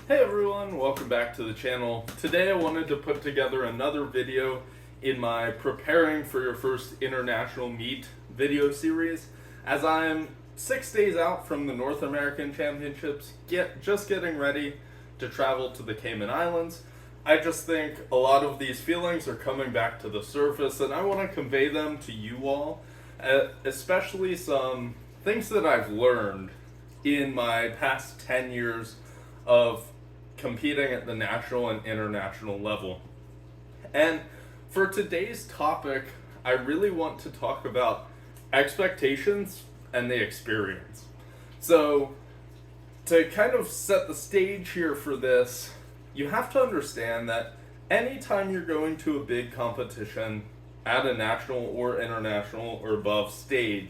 Hey everyone, welcome back to the channel. Today I wanted to put together another video in my preparing for your first international meet video series, as I'm 6 days out from the North American Championships, just getting ready to travel to the Cayman Islands. I just think a lot of these feelings are coming back to the surface and I want to convey them to you all, especially some things that I've learned in my past 10 years of competing at the national and international level. And for today's topic, I really want to talk about expectations and the experience. So, to kind of set the stage here for this, you have to understand that anytime you're going to a big competition at a national or international or above stage,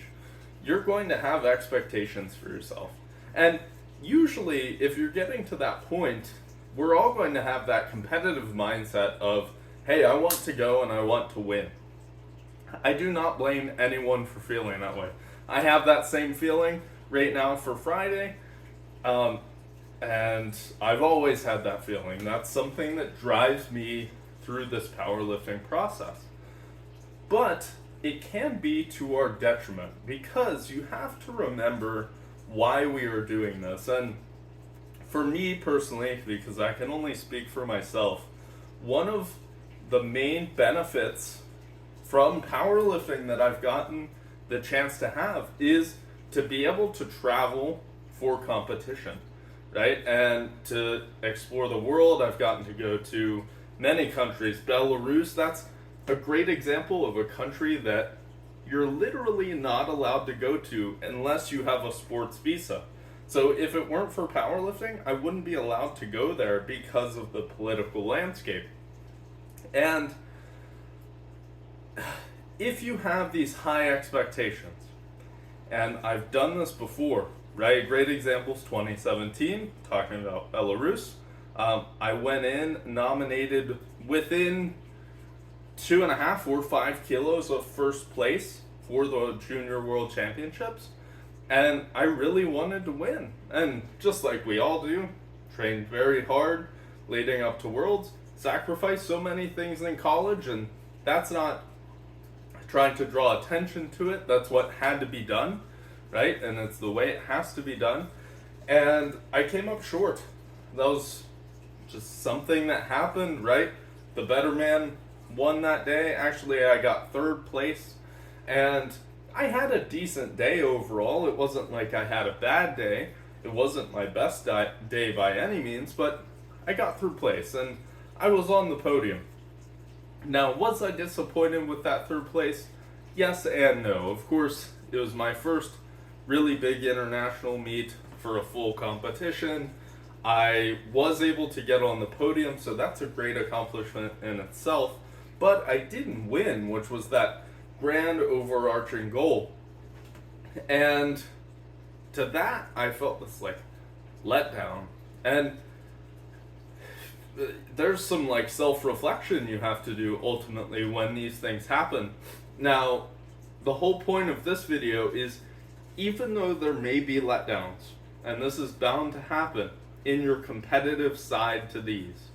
you're going to have expectations for yourself. And usually, if you're getting to that point, we're all going to have that competitive mindset of, hey, I want to go and I want to win. I do not blame anyone for feeling that way. I have that same feeling right now for Friday, and I've always had that feeling. That's something that drives me through this powerlifting process. But it can be to our detriment, because you have to remember why we are doing this. And for me personally, because I can only speak for myself, one of the main benefits from powerlifting that I've gotten the chance to have is to be able to travel for competition, right? And to explore the world. I've gotten to go to many countries. Belarus, that's a great example of a country that you're literally not allowed to go to unless you have a sports visa. So if it weren't for powerlifting, I wouldn't be allowed to go there because of the political landscape. And if you have these high expectations, and I've done this before, right? Great examples, 2017, talking about Belarus. I went in nominated within 2.5 or 5 kilos of first place for the Junior World Championships, and I really wanted to win. And just like we all do, trained very hard leading up to Worlds, sacrificed so many things in college, and that's not trying to draw attention to it. That's what had to be done, right? And it's the way it has to be done. And I came up short. That was just something that happened, right? The better man won that day. Actually, I got third place, and I had a decent day overall. It wasn't like I had a bad day. It wasn't my best day by any means, but I got third place and I was on the podium. Now, was I disappointed with that third place? Yes and no. Of course, it was my first really big international meet for a full competition. I was able to get on the podium, so that's a great accomplishment in itself. But I didn't win, which was that grand overarching goal. And to that, I felt this like letdown. And there's some like self-reflection you have to do ultimately when these things happen. Now, the whole point of this video is, even though there may be letdowns, and this is bound to happen in your competitive side to these,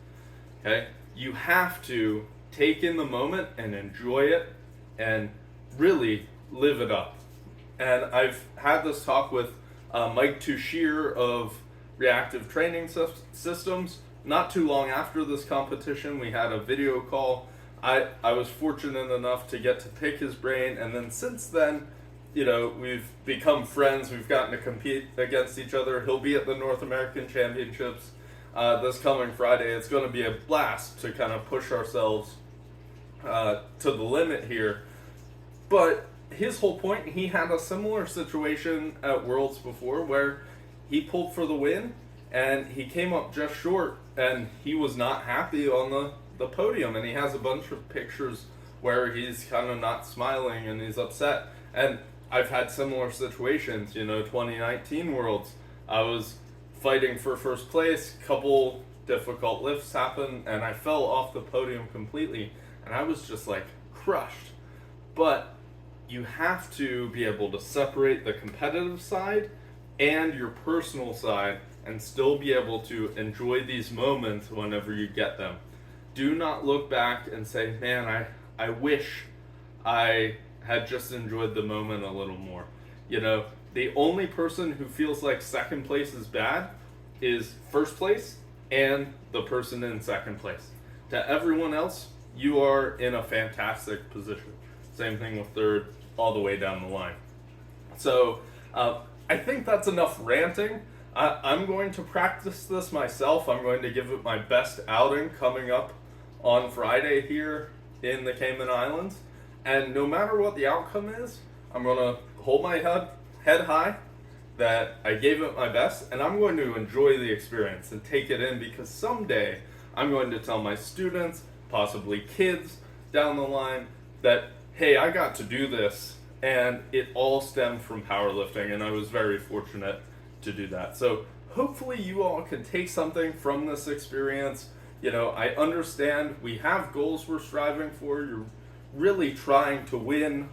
okay, you have to take in the moment and enjoy it and really live it up. And I've had this talk with Mike Tushir of Reactive Training Systems. Not too long after this competition, we had a video call. I was fortunate enough to get to pick his brain, and then since then, you know, we've become friends. We've gotten to compete against each other. He'll be at the North American Championships this coming Friday. It's going to be a blast to kind of push ourselves to the limit here. But his whole point, he had a similar situation at Worlds before where he pulled for the win and he came up just short, and he was not happy on the podium, and he has a bunch of pictures where he's kind of not smiling and he's upset. And I've had similar situations, you know, 2019 Worlds, I was fighting for first place, couple difficult lifts happened, and I fell off the podium completely, and I was just like crushed. But you have to be able to separate the competitive side and your personal side and still be able to enjoy these moments whenever you get them. Do not look back and say, man, I wish I had just enjoyed the moment a little more. You know, the only person who feels like second place is bad is first place and the person in second place. To everyone else, you are in a fantastic position. Same thing with third, all the way down the line. So I think that's enough ranting. I'm going to practice this myself. I'm going to give it my best outing coming up on Friday here in the Cayman Islands. And no matter what the outcome is, I'm going to hold my head high that I gave it my best, and I'm going to enjoy the experience and take it in, because someday I'm going to tell my students, possibly kids down the line, that, hey, I got to do this, and it all stemmed from powerlifting, and I was very fortunate to do that. So hopefully you all can take something from this experience. You know, I understand we have goals we're striving for. You're really trying to win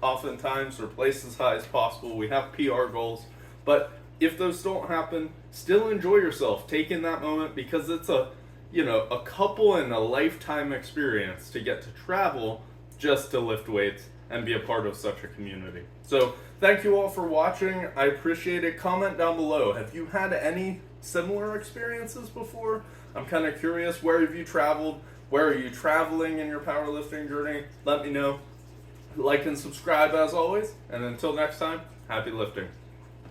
oftentimes, or place as high as possible. We have PR goals, but if those don't happen, still enjoy yourself. Take in that moment, because it's a couple in a lifetime experience to get to travel just to lift weights and be a part of such a community. So thank you all for watching. I appreciate it. Comment down below. Have you had any similar experiences before? I'm kind of curious. Where have you traveled? Where are you traveling in your powerlifting journey? Let me know. Like and subscribe as always. And until next time, happy lifting.